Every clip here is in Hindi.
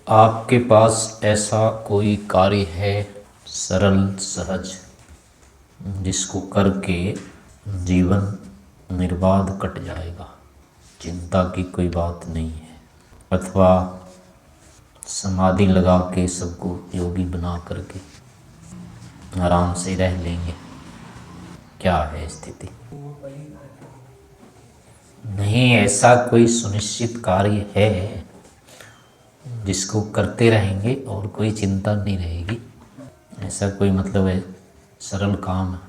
आपके पास ऐसा कोई कार्य है सरल सहज जिसको करके जीवन निर्बाध कट जाएगा, चिंता की कोई बात नहीं है, अथवा समाधि लगा के सबको योगी बना करके आराम से रह लेंगे? क्या है स्थिति? नहीं, ऐसा कोई सुनिश्चित कार्य है जिसको करते रहेंगे और कोई चिंता नहीं रहेगी? ऐसा कोई मतलब है सरल काम है,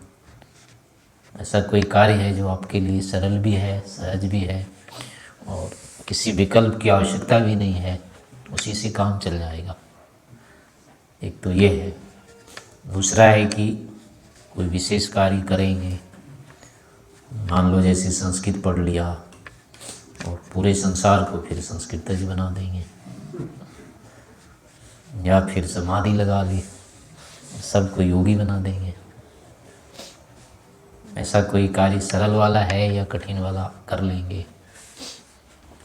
ऐसा कोई कार्य है जो आपके लिए सरल भी है, सहज भी है और किसी विकल्प की आवश्यकता भी नहीं है, उसी से काम चल जाएगा? एक तो ये है। दूसरा है कि कोई विशेष कार्य करेंगे, मान लो जैसे संस्कृत पढ़ लिया और पूरे संसार को फिर संस्कृतज बना देंगे, या फिर समाधि लगा ली सबको योगी बना देंगे। ऐसा कोई कार्य सरल वाला है या कठिन वाला कर लेंगे?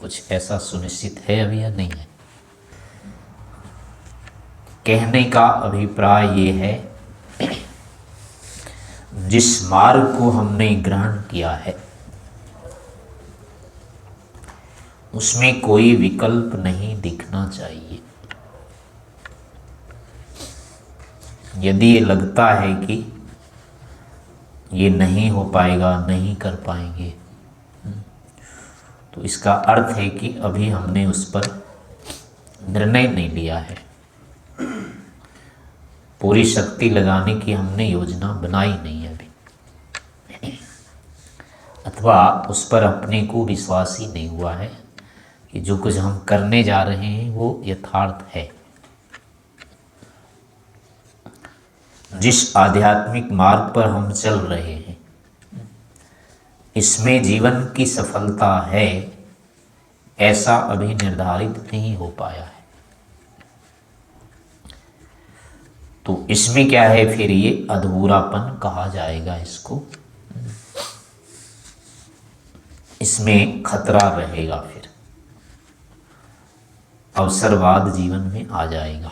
कुछ ऐसा सुनिश्चित है अभी या नहीं है? कहने का अभिप्राय ये है, जिस मार्ग को हमने ग्रहण किया है उसमें कोई विकल्प नहीं दिखना चाहिए। यदि ये लगता है कि ये नहीं हो पाएगा, नहीं कर पाएंगे, तो इसका अर्थ है कि अभी हमने उस पर निर्णय नहीं लिया है, पूरी शक्ति लगाने की हमने योजना बनाई नहीं है अभी, अथवा उस पर अपने को विश्वास ही नहीं हुआ है कि जो कुछ हम करने जा रहे हैं वो यथार्थ है। जिस आध्यात्मिक मार्ग पर हम चल रहे हैं इसमें जीवन की सफलता है, ऐसा अभी निर्धारित नहीं हो पाया है। तो इसमें क्या है, फिर ये अधूरापन कहा जाएगा इसको, इसमें खतरा रहेगा, फिर अवसरवाद जीवन में आ जाएगा।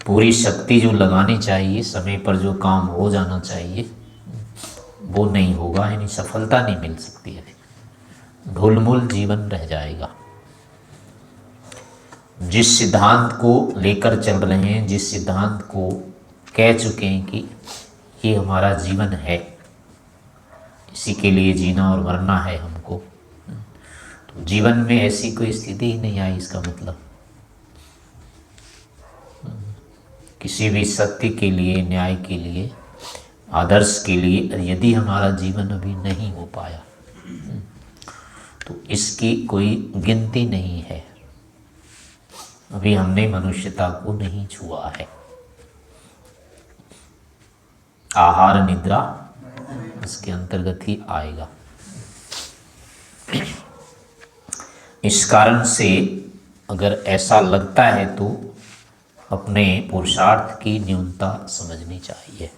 पूरी शक्ति जो लगानी चाहिए, समय पर जो काम हो जाना चाहिए वो नहीं होगा, यानी सफलता नहीं मिल सकती है, ढुलमुल जीवन रह जाएगा। जिस सिद्धांत को लेकर चल रहे हैं, जिस सिद्धांत को कह चुके हैं कि ये हमारा जीवन है, इसी के लिए जीना और मरना है हमको, तो जीवन में ऐसी कोई स्थिति ही नहीं आई। इसका मतलब किसी भी सत्य के लिए, न्याय के लिए, आदर्श के लिए यदि हमारा जीवन अभी नहीं हो पाया तो इसकी कोई गिनती नहीं है। अभी हमने मनुष्यता को नहीं छुआ है। आहार निद्रा इसके अंतर्गत ही आएगा। इस कारण से अगर ऐसा लगता है तो अपने पुरुषार्थ की न्यूनता समझनी चाहिए।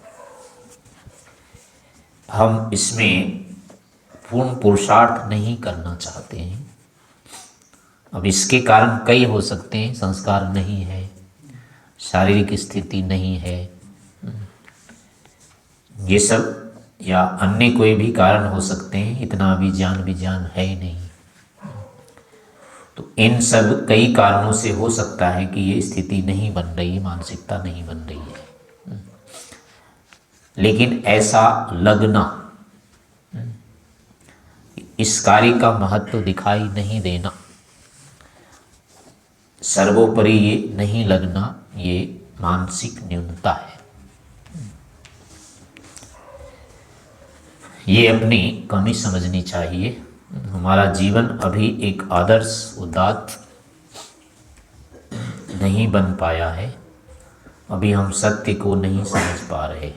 हम इसमें पूर्ण पुरुषार्थ नहीं करना चाहते हैं। अब इसके कारण कई हो सकते हैं, संस्कार नहीं है, शारीरिक स्थिति नहीं है, ये सब या अन्य कोई भी कारण हो सकते हैं, इतना विज्ञान है ही नहीं। तो इन सब कई कारणों से हो सकता है कि ये स्थिति नहीं बन रही, मानसिकता नहीं बन रही है। लेकिन ऐसा लगना, इस कार्य का महत्व दिखाई नहीं देना, सर्वोपरि ये नहीं लगना, ये मानसिक न्यूनता है। ये अपनी कमी समझनी चाहिए। हमारा जीवन अभी एक आदर्श उदात्त नहीं बन पाया है, अभी हम सत्य को नहीं समझ पा रहे।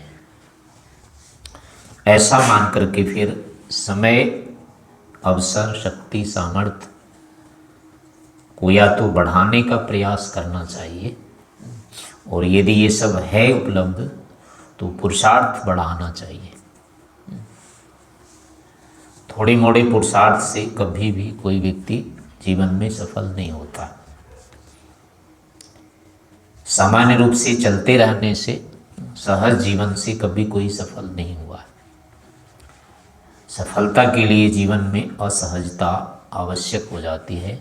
ऐसा मान करके फिर समय, अवसर, शक्ति, सामर्थ्य को या तो बढ़ाने का प्रयास करना चाहिए, और यदि ये सब है उपलब्ध तो पुरुषार्थ बढ़ाना चाहिए। थोड़े मोड़े पुरुषार्थ से कभी भी कोई व्यक्ति जीवन में सफल नहीं होता। सामान्य रूप से चलते रहने से, सहज जीवन से कभी कोई सफल नहीं हुआ। सफलता के लिए जीवन में असहजता आवश्यक हो जाती है।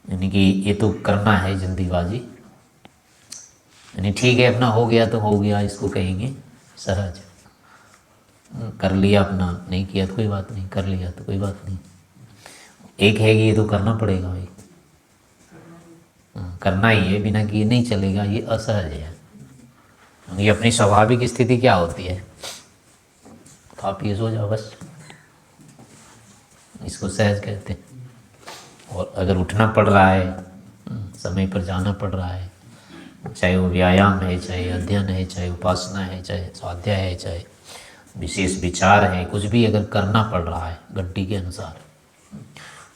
यानी कि ये तो करना है जल्दीबाजी, यानी ठीक है अपना हो गया तो हो गया, इसको कहेंगे सहज। कर लिया अपना, नहीं किया तो कोई बात नहीं, कर लिया तो कोई बात नहीं। एक है कि ये तो करना पड़ेगा भाई, करना ही है, बिना किए नहीं चलेगा, ये असहज है। ये अपनी स्वाभाविक स्थिति क्या होती है, खा पिए सो जाओ बस, इसको सहज कहते हैं। और अगर उठना पड़ रहा है, समय पर जाना पड़ रहा है, चाहे वो व्यायाम है, चाहे अध्ययन है, चाहे उपासना है, चाहे स्वाध्याय है, चाहे विशेष विचार है, कुछ भी अगर करना पड़ रहा है घंटी के अनुसार,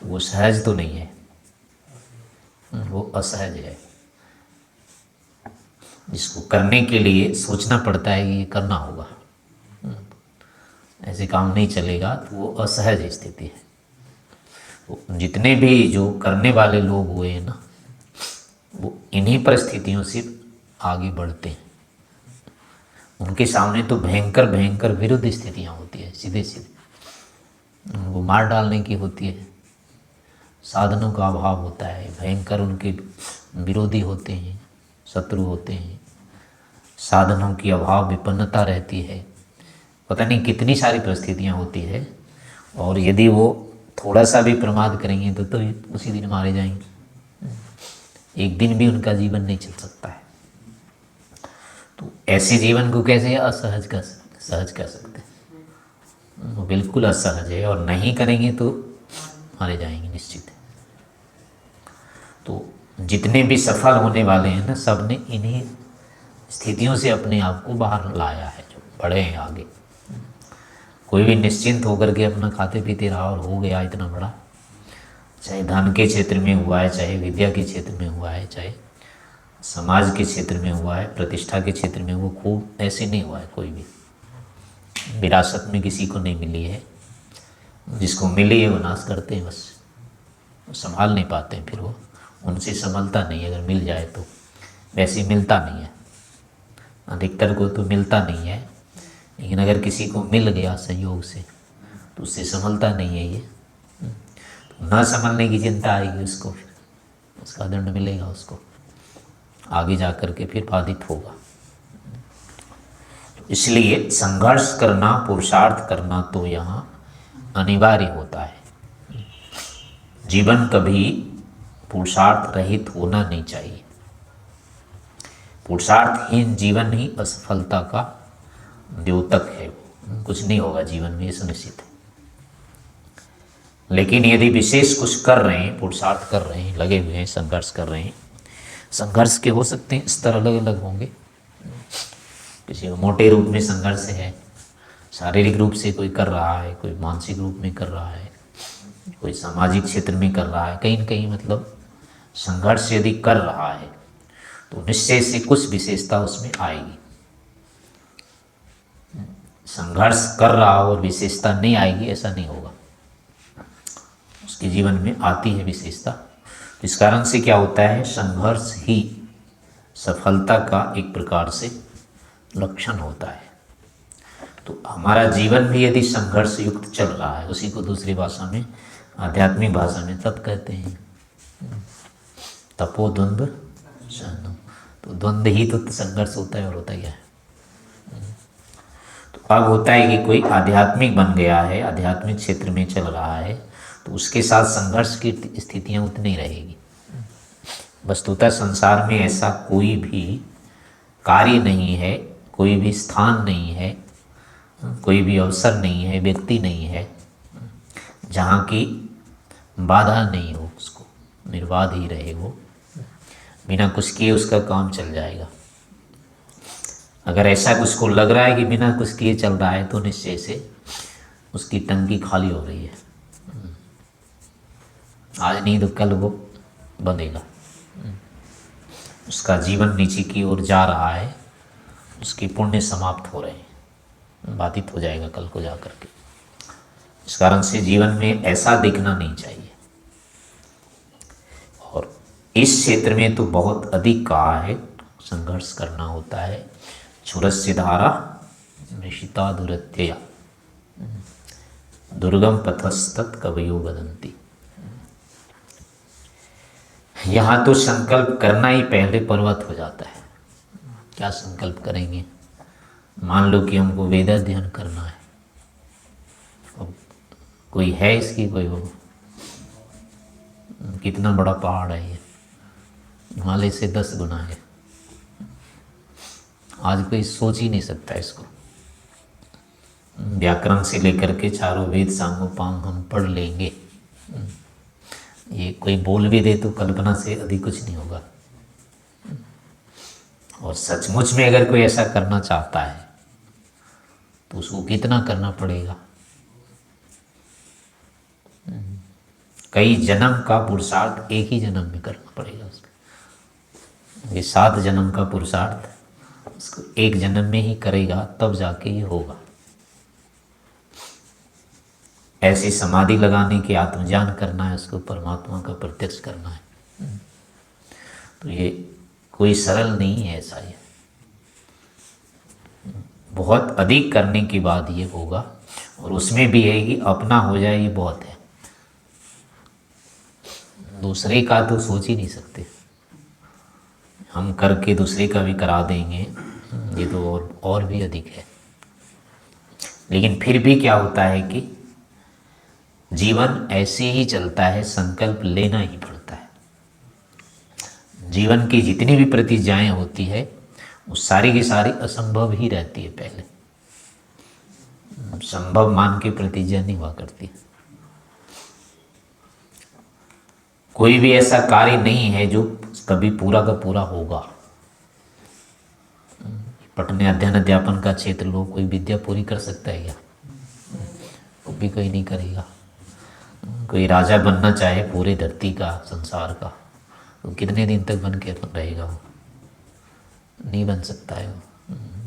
वो सहज तो नहीं है, वो असहज है। जिसको करने के लिए सोचना पड़ता है कि ये करना होगा, ऐसे काम नहीं चलेगा, तो वो असहज स्थिति है। तो जितने भी जो करने वाले लोग हुए हैं ना, वो इन्हीं परिस्थितियों से आगे बढ़ते हैं। उनके सामने तो भयंकर भयंकर विरुद्ध स्थितियाँ होती है, सीधे सीधे वो मार डालने की होती है, साधनों का अभाव होता है, भयंकर उनके विरोधी होते हैं, शत्रु होते हैं, साधनों की अभाव, विपन्नता रहती है, पता नहीं कितनी सारी परिस्थितियाँ होती है। और यदि वो थोड़ा सा भी प्रमाद करेंगे तो उसी दिन मारे जाएंगे, एक दिन भी उनका जीवन नहीं चल सकता है। तो ऐसे जीवन को कैसे असहज सहज कह सकते हैं? वो बिल्कुल असहज है, और नहीं करेंगे तो मारे जाएंगे निश्चित है। तो जितने भी सफल होने वाले हैं ना, सब ने इन्हीं स्थितियों से अपने आप को बाहर लाया है, जो बढ़े हैं आगे। कोई भी निश्चिंत होकर के अपना खाते पीते रहा और हो गया इतना बड़ा, चाहे धन के क्षेत्र में हुआ है, चाहे विद्या के क्षेत्र में हुआ है, चाहे समाज के क्षेत्र में हुआ है, प्रतिष्ठा के क्षेत्र में, वो खूब ऐसे नहीं हुआ है। कोई भी विरासत में किसी को नहीं मिली है, जिसको मिली है वो नाश करते हैं बस, वो संभाल नहीं पाते हैं, फिर वो उनसे संभलता नहीं। अगर मिल जाए तो वैसे मिलता नहीं है, अधिकतर को तो मिलता नहीं है, लेकिन अगर किसी को मिल गया संयोग से तो उससे संभलता नहीं है ये। तो न संभलने की चिंता आएगी उसको, फिर उसका दंड मिलेगा उसको, आगे जा कर के फिर बाधित होगा। इसलिए संघर्ष करना, पुरुषार्थ करना तो यहाँ अनिवार्य होता है। जीवन कभी पुरुषार्थ रहित होना नहीं चाहिए। पुरुषार्थहीन जीवन ही असफलता का द्योतक है, कुछ नहीं होगा जीवन में, ये सुनिश्चित है। लेकिन यदि विशेष कुछ कर रहे हैं, पुरुषार्थ कर रहे हैं, लगे हुए हैं, संघर्ष कर रहे हैं, संघर्ष के हो सकते हैं स्तर अलग अलग होंगे। किसी को मोटे रूप में संघर्ष है, शारीरिक रूप से कोई कर रहा है, कोई मानसिक रूप में कर रहा है, कोई सामाजिक क्षेत्र में कर रहा है, कहीं न कहीं मतलब संघर्ष यदि कर रहा है तो निश्चय से कुछ विशेषता उसमें आएगी। संघर्ष कर रहा हो और विशेषता नहीं आएगी, ऐसा नहीं होगा। उसके जीवन में आती है विशेषता। इस कारण से क्या होता है, संघर्ष ही सफलता का एक प्रकार से लक्षण होता है। तो हमारा जीवन भी यदि संघर्ष युक्त चल रहा है, उसी को दूसरी भाषा में, आध्यात्मिक भाषा में तप कहते हैं, तपो द्वंद्व सहनम। तो द्वंद्व ही तो संघर्ष होता है, और होता क्या है। तो अब होता है कि कोई आध्यात्मिक बन गया है, आध्यात्मिक क्षेत्र में चल रहा है, तो उसके साथ संघर्ष की स्थितियाँ उतनी रहेगी। वस्तुतः संसार में ऐसा कोई भी कार्य नहीं है, कोई भी स्थान नहीं है, कोई भी अवसर नहीं है, व्यक्ति नहीं है जहाँ की बाधा नहीं हो, उसको निर्बाध ही रहे, वो बिना कुछ किए उसका काम चल जाएगा। अगर ऐसा उसको लग रहा है कि बिना कुछ किए चल रहा है, तो निश्चय से उसकी टंकी खाली हो रही है। आज नहीं तो कल वो बंधेगा, उसका जीवन नीचे की ओर जा रहा है, उसके पुण्य समाप्त हो रहे हैं, बाधित हो जाएगा कल को जा कर के। इस कारण से जीवन में ऐसा दिखना नहीं चाहिए। और इस क्षेत्र में तो बहुत अधिक कहा है, संघर्ष करना होता है। क्षुरस्य धारा निशिता दुरत्यया दुर्गम पथस्तत् कवयो वदन्ति। यहाँ तो संकल्प करना ही पहले पर्वत हो जाता है। क्या संकल्प करेंगे? मान लो कि हमको वेद अध्ययन करना है, अब कोई है इसकी कोई वो, कितना बड़ा पहाड़ है ये, हिमालय से 10 गुना है। आज कोई सोच ही नहीं सकता इसको। व्याकरण से लेकर के चारों वेद सांगोपांग हम पढ़ लेंगे, ये कोई बोल भी दे तो कल्पना से अधिक कुछ नहीं होगा। और सचमुच में अगर कोई ऐसा करना चाहता है तो उसको कितना करना पड़ेगा? कई जन्म का पुरुषार्थ एक ही जन्म में करना पड़ेगा उसको। ये 7 जन्म का पुरुषार्थ उसको एक जन्म में ही करेगा, तब जाके ये होगा। ऐसी समाधि लगाने की आत्मज्ञान करना है, उसको परमात्मा का प्रत्यक्ष करना है। तो ये कोई सरल नहीं है ऐसा। ये बहुत अधिक करने के बाद ये होगा, और उसमें भी है कि अपना हो जाए, ये बहुत है। दूसरे का तो सोच ही नहीं सकते, हम करके दूसरे का भी करा देंगे, ये तो और भी अधिक है। लेकिन फिर भी क्या होता है कि जीवन ऐसे ही चलता है, संकल्प लेना ही पड़ता है। जीवन की जितनी भी प्रतिज्ञाएं होती है वो सारी की सारी असंभव ही रहती है। पहले संभव मान के प्रतिज्ञा नहीं हुआ करती। कोई भी ऐसा कार्य नहीं है जो कभी पूरा का पूरा होगा। पढ़ने अध्ययन अध्यापन का क्षेत्र लो, कोई विद्या पूरी कर सकता है क्या? वो भी कोई नहीं करेगा। कोई राजा बनना चाहे पूरे धरती का, संसार का, तो कितने दिन तक बन के रहेगा? वो नहीं बन सकता है। वो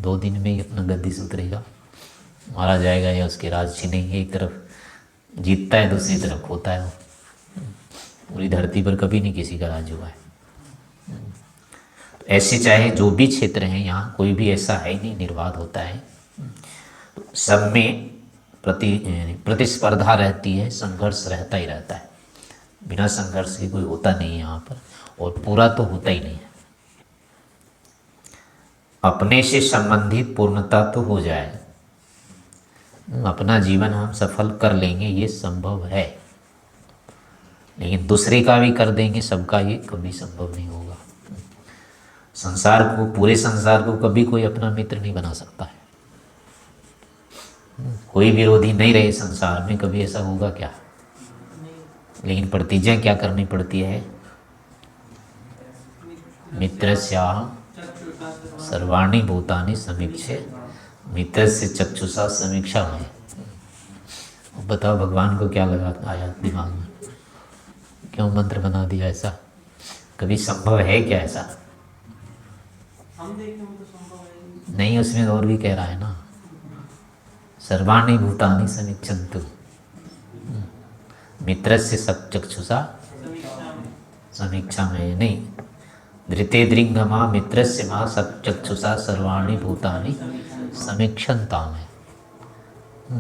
2 दिन में ही अपना गद्दी से उतरेगा, मारा जाएगा या उसके राज छीनेंगे। एक तरफ जीतता है, दूसरी तरफ खोता है। वो पूरी धरती पर कभी नहीं किसी का राज हुआ है। तो ऐसे चाहे जो भी क्षेत्र हैं, यहाँ कोई भी ऐसा है नहीं निर्वाध होता है। तो सब में प्रतिस्पर्धा रहती है, संघर्ष रहता ही रहता है। बिना संघर्ष के कोई होता नहीं है यहाँ पर, और पूरा तो होता ही नहीं है। अपने से संबंधित पूर्णता तो हो जाए, अपना जीवन हम सफल कर लेंगे, ये संभव है। लेकिन दूसरे का भी कर देंगे, सबका ये कभी संभव नहीं होगा। संसार को, पूरे संसार को कभी कोई अपना मित्र नहीं बना सकता है। कोई विरोधी नहीं रहे संसार में, कभी ऐसा होगा क्या? लेकिन प्रतिज्ञा क्या करनी पड़ती है? मित्रस्याहं सर्वाणि भूतानि समीक्षे मित्रस्य चक्षुषा समीक्षा में। बताओ भगवान को क्या लगा आया दिमाग में? क्यों मंत्र बना दिया ऐसा? कभी संभव है क्या ऐसा? हम देखें तो संभव है नहीं, उसमें और भी कह रहा है ना, सर्वाणि भूतानि समीक्षन्तु मित्रस्य चक्षुषा समीक्षा में। नहीं, धृते दृंगमा मित्रस्य मा चक्षुषा सर्वाणि भूतानि समीक्षन्ता में।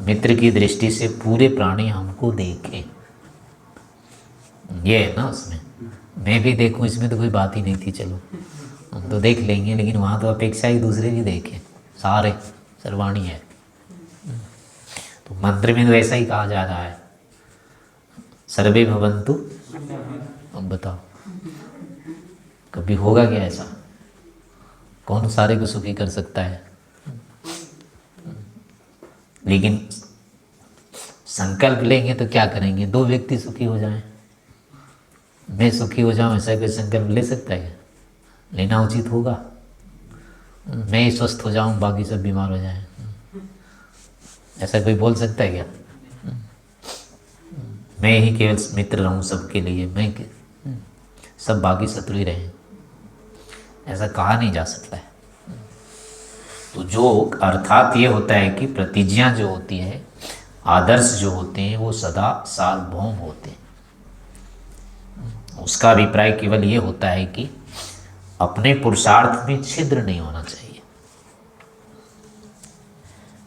मित्र की दृष्टि से पूरे प्राणी हमको देखें, ये है ना उसमें। मैं भी देखूं, इसमें तो कोई बात ही नहीं थी। चलो हम तो देख लेंगे, लेकिन वहाँ तो अपेक्षा ही दूसरे भी देखें, सारे सर्वाणी है। तो मंत्र में तो ऐसा ही कहा जा रहा है, सर्वे भवन्तु। अब बताओ कभी होगा क्या ऐसा? कौन सारे को सुखी कर सकता है? लेकिन संकल्प लेंगे तो क्या करेंगे? 2 व्यक्ति सुखी हो जाएं, मैं सुखी हो जाऊं, ऐसा कोई संकल्प ले सकता है? लेना उचित होगा। मैं ही स्वस्थ हो जाऊं, बाकी सब बीमार हो जाएं, ऐसा कोई बोल सकता है क्या? मैं ही केवल मित्र रहूं सबके लिए, मैं सब बाकी शत्रु ही रहें, ऐसा कहा नहीं जा सकता है। तो जो अर्थात ये होता है कि प्रतिज्ञा जो होती है आदर्श जो होते हैं वो सदा सार्वभौम होते हैं। उसका अभिप्राय केवल ये होता है कि अपने पुरुषार्थ में छिद्र नहीं होना चाहिए।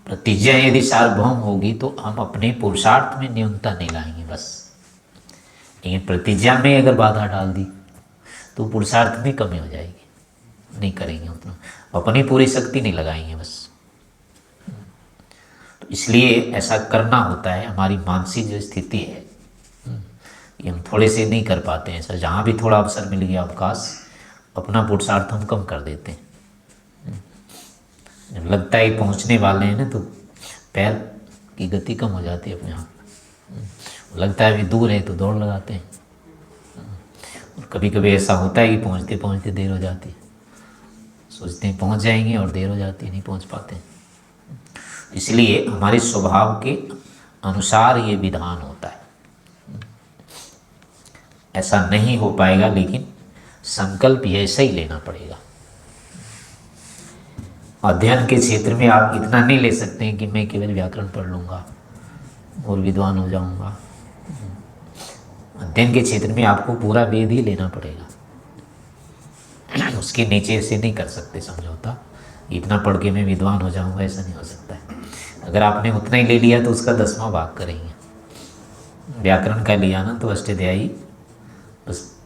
प्रतिज्ञा यदि सार्वभौम होगी तो हम अपने पुरुषार्थ में न्यूनता नहीं लाएंगे बस। लेकिन प्रतिज्ञा में अगर बाधा डाल दी तो पुरुषार्थ में कमी हो जाएगी, नहीं करेंगे उतना, अपनी पूरी शक्ति नहीं लगाएंगे बस। तो इसलिए ऐसा करना होता है। हमारी मानसिक जो स्थिति है ये हम थोड़े से नहीं कर पाते हैं सर। जहाँ भी थोड़ा अवसर मिल गया, अवकाश, अपना पुरुषार्थ हम कम कर देते हैं। जब लगता है पहुँचने वाले हैं ना तो पैर की गति कम हो जाती है अपने आप। लगता है अभी दूर है तो दौड़ लगाते हैं। और कभी कभी ऐसा होता है कि पहुँचते पहुँचते देर हो जाती है। सोचते हैं पहुँच जाएंगे और देर हो जाती है, नहीं पहुँच पाते। इसलिए हमारे स्वभाव के अनुसार ये विधान होता है। ऐसा नहीं हो पाएगा, लेकिन संकल्प ऐसा ही लेना पड़ेगा। अध्ययन के क्षेत्र में आप इतना नहीं ले सकते हैं कि मैं केवल व्याकरण पढ़ लूँगा और विद्वान हो जाऊँगा। अध्ययन के क्षेत्र में आपको पूरा वेद ही लेना पड़ेगा। उसके नीचे से नहीं कर सकते समझौता। इतना पढ़ के मैं विद्वान हो जाऊँगा, ऐसा नहीं हो सकता है। अगर आपने उतना ही ले लिया तो उसका 10वां भाग करेंगे। व्याकरण का लिया ना तो अष्टाध्यायी बस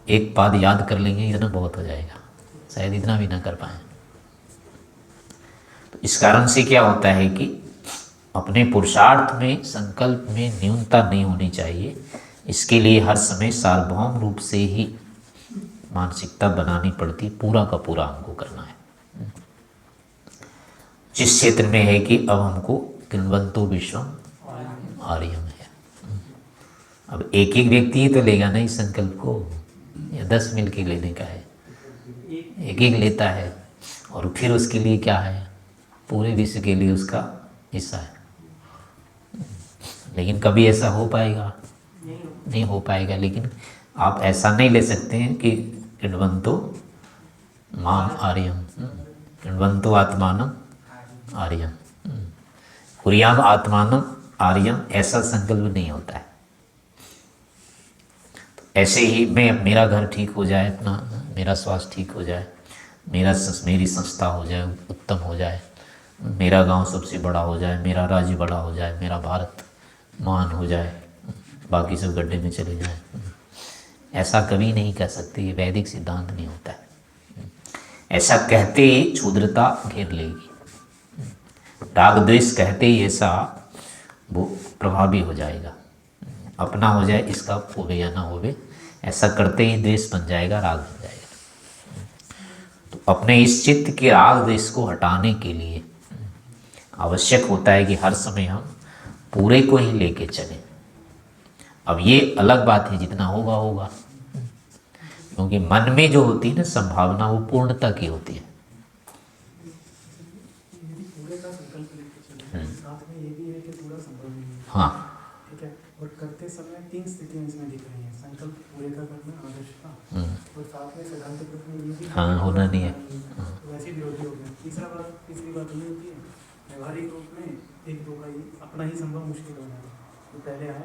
एक पाद याद कर लेंगे, इतना बहुत हो जाएगा, शायद इतना भी ना कर पाए। तो इस कारण से क्या होता है कि अपने पुरुषार्थ में, संकल्प में न्यूनता नहीं होनी चाहिए। इसके लिए हर समय सार्वभौम रूप से ही मानसिकता बनानी पड़ती, पूरा का पूरा हमको करना है। जिस क्षेत्र में है कि अब हमको कृण्वन्तो विश्वम आर्यम है। अब एक एक व्यक्ति ही तो लेगा ना इस संकल्प को, या 10 मिल के लेने का है। एक एक लेता है और फिर उसके लिए क्या है, पूरे विश्व के लिए उसका हिस्सा है। लेकिन कभी ऐसा हो पाएगा? नहीं हो पाएगा। लेकिन आप ऐसा नहीं ले सकते हैं कि कृण्वन्तो माम आर्यम, कृण्वन्तो आत्मानम आर्यम, कुर्याम आत्मानम आर्यम, ऐसा संकल्प नहीं होता है। तो ऐसे ही मेरा घर ठीक हो जाए, अपना मेरा स्वास्थ्य ठीक हो जाए, मेरी संस्था हो जाए, उत्तम हो जाए, मेरा गांव सबसे बड़ा हो जाए, मेरा राज्य बड़ा हो जाए, मेरा भारत महान हो जाए, बाकी सब गड्ढे में चले जाए, ऐसा कभी नहीं कह सकते। ये वैदिक सिद्धांत नहीं होता है। ऐसा कहते ही क्षुद्रता घेर लेगी। राग द्वेष कहते ही ऐसा वो प्रभावी हो जाएगा। अपना हो जाए, इसका होवे या ना होवे, ऐसा करते ही द्वेष बन जाएगा, राग बन जाएगा। तो अपने इस चित्त के राग द्वेष को हटाने के लिए आवश्यक होता है कि हर समय हम पूरे को ही लेके चलें। अब ये अलग बात है, जितना होगा होगा, क्योंकि मन में जो होती है ना संभावना, वो पूर्णता की होती है। हाँ, ठीक है। और करते समय 3 स्थितियां इसमें दिख रही हैं, संकल्प पूरे का करना, आदर्श का, और साथ में सिद्धांत प्रश्न ये भी हाँ, होना नहीं है। तो वैसे विरोधी हो गया। तीसरी बात ये होती है, व्यवहारिक रूप में एक दो का ही अपना ही संभव मुश्किल हो जाए। तो पहले आए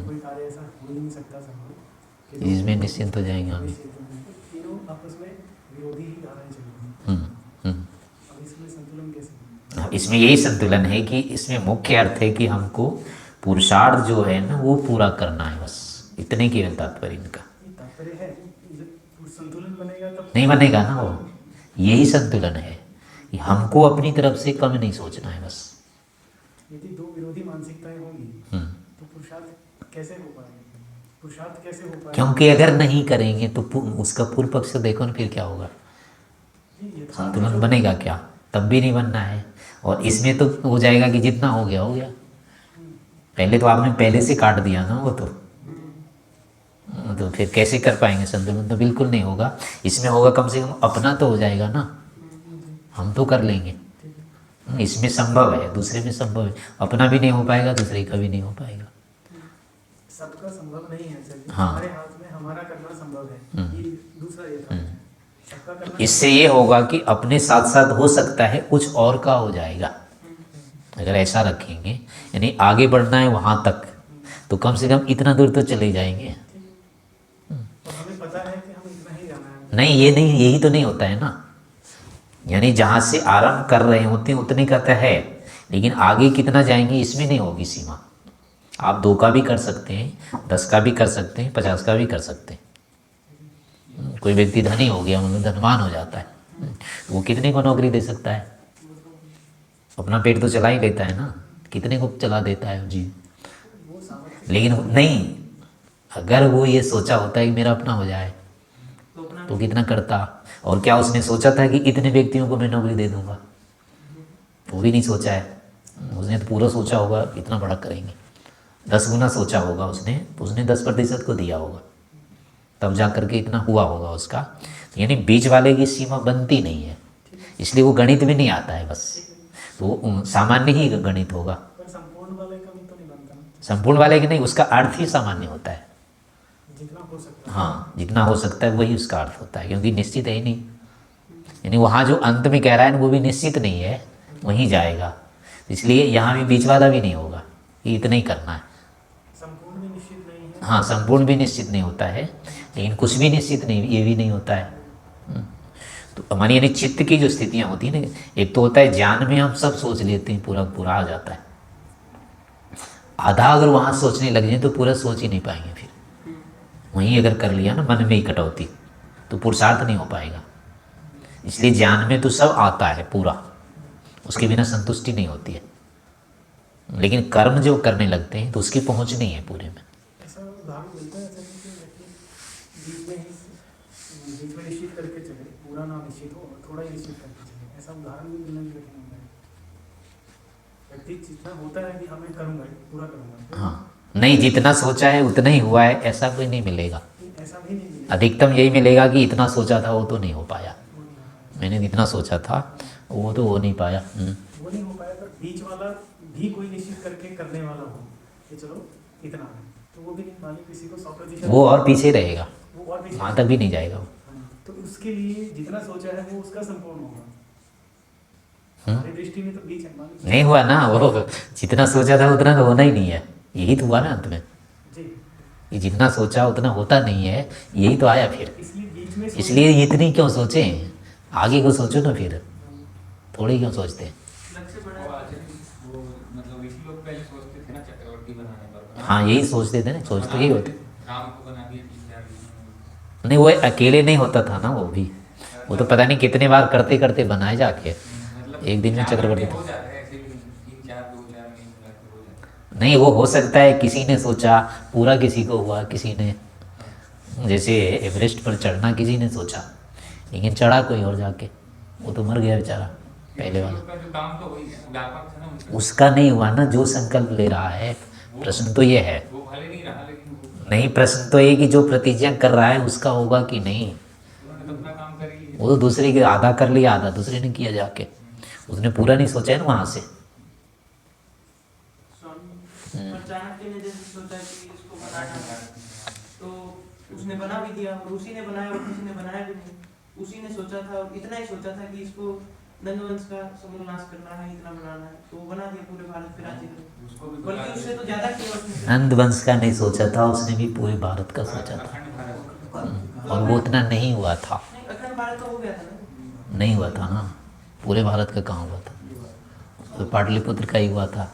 कोई कार्य ऐसा हो ही नहीं सकता संभव, इसमें निश्चिंत हो जाएंगे हम। तीनों आपस में विरोधी ही धाराएं चल रही हैं। अब इसमें संतुलन कैसे? इसमें यही संतुलन है कि इसमें मुख्य अर्थ है कि हमको पुरुषार्थ जो है ना वो पूरा करना है, बस इतने केवल तात्पर्य इनका। तात्पर्य है संतुलन बनेगा तब नहीं बनेगा ना, वो यही संतुलन है कि हमको अपनी तरफ से कम नहीं सोचना है बस। यदि दो विरोधी मानसिकताएं होंगी तो पुरुषार्थ कैसे हो पाएगा? क्योंकि अगर नहीं करेंगे तो उसका पूर्व पक्ष देखो ना, फिर क्या होगा? संतुलन बनेगा क्या? तब भी नहीं बनना है। और इसमें तो हो जाएगा कि जितना हो गया हो गया। पहले तो आपने पहले से काट दिया ना वो, तो फिर कैसे कर पाएंगे संतुलन? तो बिल्कुल नहीं होगा। इसमें होगा कम से कम अपना तो हो जाएगा ना, हम तो कर लेंगे। इसमें संभव है, दूसरे में संभव है। अपना भी नहीं हो पाएगा, दूसरे का भी नहीं हो पाएगा। सबका संभव नहीं है सर। हाँ। हमारे हाथ में हमारा करना संभव है। ये दूसरा ये था, सबका करना। इससे ये होगा कि अपने साथ साथ हो सकता है कुछ और का हो जाएगा। अगर ऐसा रखेंगे यानी आगे बढ़ना है वहाँ तक, तो कम से कम इतना दूर तो चले जाएंगे। और हमें पता है कि हमें इतना ही जाना है। नहीं, ये नहीं, यही तो नहीं होता है ना। यानी जहाँ से आरंभ कर रहे होते हैं उतने का तो है, लेकिन आगे कितना जाएंगे इसमें नहीं होगी सीमा। आप 2 का भी कर सकते हैं, 10 का भी कर सकते हैं, 50 का भी कर सकते हैं। कोई व्यक्ति धनी हो गया, मतलब धनवान हो जाता है, वो कितने को नौकरी दे सकता है? अपना पेट तो चला ही लेता है ना, कितने को चला देता है जी। लेकिन नहीं, अगर वो ये सोचा होता है कि मेरा अपना हो जाए तो अपना तो कितना करता। और क्या उसने सोचा था कि इतने व्यक्तियों को मैं नौकरी दे दूंगा? वो भी नहीं सोचा है। उसने तो पूरा सोचा होगा इतना बड़ा करेंगे, 10 गुना सोचा होगा उसने, तो उसने 10% को दिया होगा, तब जा करके इतना हुआ होगा उसका। यानी बीच वाले की सीमा बनती नहीं है, इसलिए वो गणित भी नहीं आता है बस, तो वो सामान्य ही गणित होगा। पर संपूर्ण वाले का भी तो नहीं बनता ना, संपूर्ण वाले की नहीं, उसका अर्थ ही सामान्य होता है। जितना हो सकता है। हाँ, जितना हो सकता है वही उसका अर्थ होता है, क्योंकि निश्चित है ही नहीं। यानी वहाँ जो अंत में कह रहा है वो भी निश्चित नहीं है, वहीं जाएगा। इसलिए यहाँ भी बीच वाला भी नहीं होगा कि इतना ही करना है। संपूर्ण भी निश्चित नहीं है। हाँ, संपूर्ण भी निश्चित नहीं होता है, लेकिन कुछ भी निश्चित नहीं, ये भी नहीं होता है। तो हमारी यानी चित्त की जो स्थितियाँ होती हैं ना, एक तो होता है ज्ञान में हम सब सोच लेते हैं, पूरा पूरा आ जाता है। आधा अगर वहाँ सोचने लग जाए तो पूरा सोच ही नहीं पाएंगे फिर। वहीं अगर कर लिया ना मन में ही कटौती, तो पुरुषार्थ नहीं हो पाएगा। इसलिए ज्ञान में तो सब आता है पूरा, उसके बिना संतुष्टि नहीं होती है। लेकिन कर्म जो करने लगते हैं तो उसकी पहुँच नहीं है पूरे में। ऐसा उदाहरण मिलता है ऐसा कि व्यक्ति बीच में निश्चित करके चले, पूरा ना निश्चित हो, थोड़ा ही निश्चित करके चले, ऐसा उदाहरण भी मिलना भी कठिन होता है। व्यक्ति जितना होता है कि हाँ मैं करूँगा, पूरा करूँगा, हाँ, नहीं, जितना सोचा है उतना ही हुआ है ऐसा कोई नहीं मिलेगा। ऐसा भी नहीं मिलेगा। अधिकतम यही मिलेगा कि इतना सोचा था वो तो नहीं हो पाया, मैंने इतना सोचा था वो तो हो नहीं पाया। वो नहीं हो पाया, पर बीच वाला भी कोई निश्चित करके करने वाला हो कि चलो इतना है, तो वो भी नहीं, माने किसी को 100% वो और पीछे रहेगा, वो और भी वहाँ तक भी नहीं जाएगा वो। तो उसके लिए जितना सोचा है वो उसका संपूर्ण होगा। हमारी दृष्टि में तो बीच है, मान नहीं हुआ ना, वो जितना सोचा था उतना तो होना ही नहीं है, यही तो हुआ ना अंत में। जी, ये जितना सोचा उतना होता नहीं है, यही तो आया फिर। इसलिए बीच में इसलिए इतनी क्यों सोचे, आगे को सोचो ना, फिर थोड़ी क्यों सोचते हैं। लक्ष्य बड़ा वो मतलब ऋषि लोग पहले सोचते थे ना चक्रवर्ती बनाने पर। हाँ, यही सोचते थे ना, सोच तो यही होते। राम को बना दिया कि यार नहीं, वो अकेले नहीं होता था ना, वो तो पता नहीं कितने बार करते करते बनाए जाके मतलब एक दिन में 4 चक्रवर्ती। घंटे हो जाता है ऐसे भी 3 4 2 4 में हो जाता है। नहीं, वो हो सकता है किसी ने सोचा पूरा, किसी को हुआ, किसी ने जैसे एवरेस्ट पर चढ़ना किसी ने सोचा, लेकिन चढ़ा कोई और जाके, वो तो मर गया बेचारा पहले वाला। उसका जो काम तो वही है, व्यापक था ना उनका। उसका नहीं हुआ ना जो संकल्प ले रहा है। प्रश्न तो ये है, वो भले नहीं रहा लेकिन वो नहीं, प्रश्न तो ये कि जो प्रतिज्ञा कर रहा है उसका होगा कि नहीं। उन्होंने तो अपना काम कर ही लिया। वो तो दूसरे के आधा कर लिया, आधा दूसरे ने किया जाके, उसने पूरा नहीं सोचा है ना वहाँ से। स्वामी और चाणक्य ने जैसे सोचा कि इसको बनाना है, तो उसने बना भी दिया, और उसी ने बनाया और किसी ने बनाया भी नहीं। उसी ने सोचा था और इतना ही सोचा था कि इसको नंदवंश का समूल नाश करना है, इतना बनाना है, तो वो बना दिया पूरे भारत पे राज्य को। उसको भी बल्कि उससे तो ज्यादा किया उसने। नंदवंश का नहीं सोचा था उसने, भी पूरे भारत का सोचा था, अखंड भारत। और वो उतना नहीं हुआ था। नहीं, अखंड भारत तो हो गया था ना। नहीं हुआ था ना, पूरे भारत का कहाँ हुआ था, तो पाटलिपुत्र का ही हुआ था।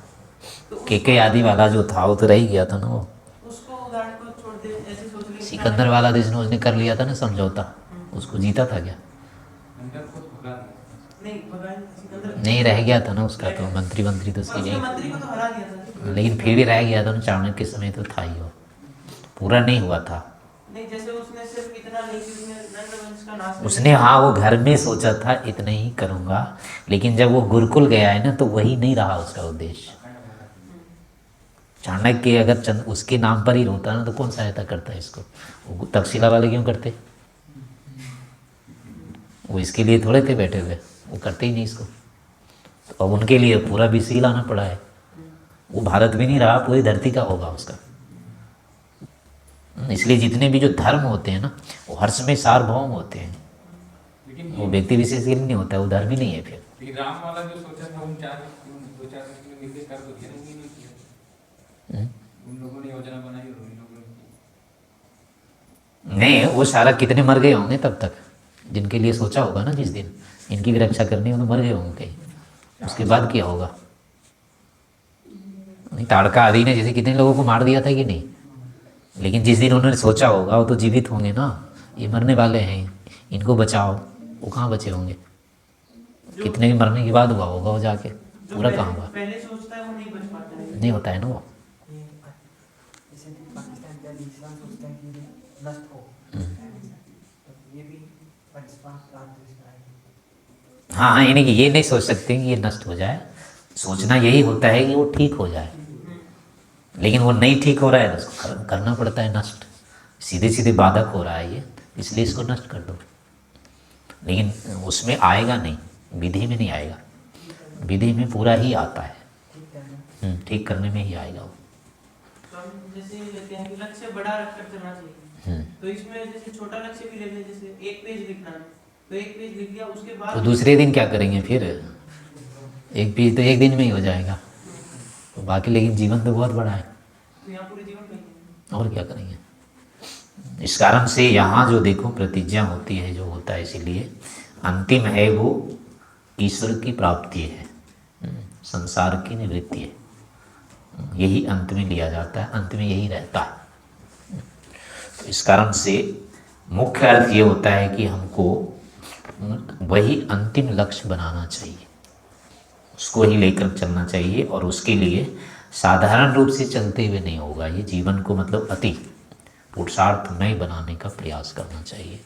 केके आदि वाला जो था वो तो रह ही गया था ना। वो उसको उदाहरण को छोड़ दे, ऐसे सोच ले। सिकंदर वाला जिसने उसने कर लिया था ना समझौता, उसको जीता था क्या? अंदर खुद भगा दिया। नहीं, भगवान सिकंदर नहीं, रह गया था ना उसका तो, मंत्री तो उसकी उसने नहीं, मंत्री को तो हरा दिया था। लेकिन फिर भी रह गया था ना, चाणक्य के समय तो था ही, वो पूरा नहीं हुआ था। नहीं, जैसे उसने सिर्फ इतना नहीं कि उसने नंदवंश का नाश कर उसने, हाँ, वो घर में सोचा था इतना ही करूँगा, लेकिन जब वो गुरुकुल गया है ना तो वही नहीं रहा उसका उद्देश्य। चाणक्य अगर उसके नाम पर ही होता ना तो कौन सहायता करता है इसको, वो तक्षशिला वाले क्यों करते? वो इसके लिए थोड़े थे बैठे हुए, वो करते ही नहीं इसको, तो अब उनके लिए पूरा विषय ही लाना पड़ा है। वो भारत भी नहीं रहा, पूरी धरती का होगा उसका। इसलिए जितने भी जो धर्म होते हैं ना, वो हर समय सार्वभौम होते हैं, लेकिन वो व्यक्ति विशेष के लिए नहीं होता है, वो धर्म ही नहीं है फिर। लेकिन राम वाला जो सोचा था उन 2-4 व्यक्ति ने मिलकर कर तो दिया, उन्हीं ने किया। उन लोगों ने योजना बनाई और उन लोगों ने की। नहीं, वो सारा कितने मर गए होंगे तब तक, जिनके लिए सोचा होगा ना जिस दिन इनकी भी रक्षा करनी हो, तो मर गए होंगे कहीं। उसके बाद क्या होगा? नहीं, ताड़का आदि ने जैसे कितने लोगों को मार दिया था कि नहीं, लेकिन जिस दिन उन्होंने सोचा होगा वो तो जीवित होंगे ना। ये मरने वाले हैं, इनको बचाओ, वो कहाँ बचे होंगे? कितने भी मरने के बाद हुआ होगा वो जाके, जो पूरा कहाँ हुआ? पहले सोचता है वो नहीं बच पाता है। नहीं होता है ना वो। जैसे पाकिस्तान का दूसरा सोचता है कि नष्ट हो, तो ये भी पंचपात का दूसरा है। हाँ, यानी कि ये नहीं सोच सकते कि ये नष्ट हो जाए, सोचना यही होता है कि वो ठीक हो जाए, लेकिन वो नहीं ठीक हो रहा है तो उसको करना पड़ता है नष्ट। सीधे सीधे बाधक हो रहा है ये, इसलिए इसको नष्ट कर दो। लेकिन उसमें आएगा नहीं, विधि में नहीं आएगा, विधि में पूरा ही आता है, ठीक करने में ही आएगा वो। तो हम जैसे लेते हैं कि लक्ष्य बड़ा रखकर चलना चाहिए, तो इसमें जैसे छोटा लक्ष्य भी ले लें, जैसे 1 पेज लिखना है, तो 1 पेज लिख लिया, उसके बाद तो दूसरे दिन क्या करेंगे फिर? 1 पेज तो 1 दिन में ही हो जाएगा, तो बाकी लेकिन जीवन तो बहुत बड़ा है, तो यहाँ पूरे जीवन करेंगे। और क्या करेंगे? इस कारण से यहाँ जो देखो प्रतिज्ञा होती है, जो होता है, इसीलिए अंतिम है वो ईश्वर की प्राप्ति है, संसार की निवृत्ति है, यही अंत में लिया जाता है, अंत में यही रहता है। तो इस कारण से मुख्य अर्थ ये होता है कि हमको वही अंतिम लक्ष्य बनाना चाहिए, उसको ही लेकर चलना चाहिए, और उसके लिए साधारण रूप से चलते हुए नहीं होगा, ये जीवन को मतलब अति पुरुषार्थमय बनाने का प्रयास करना चाहिए।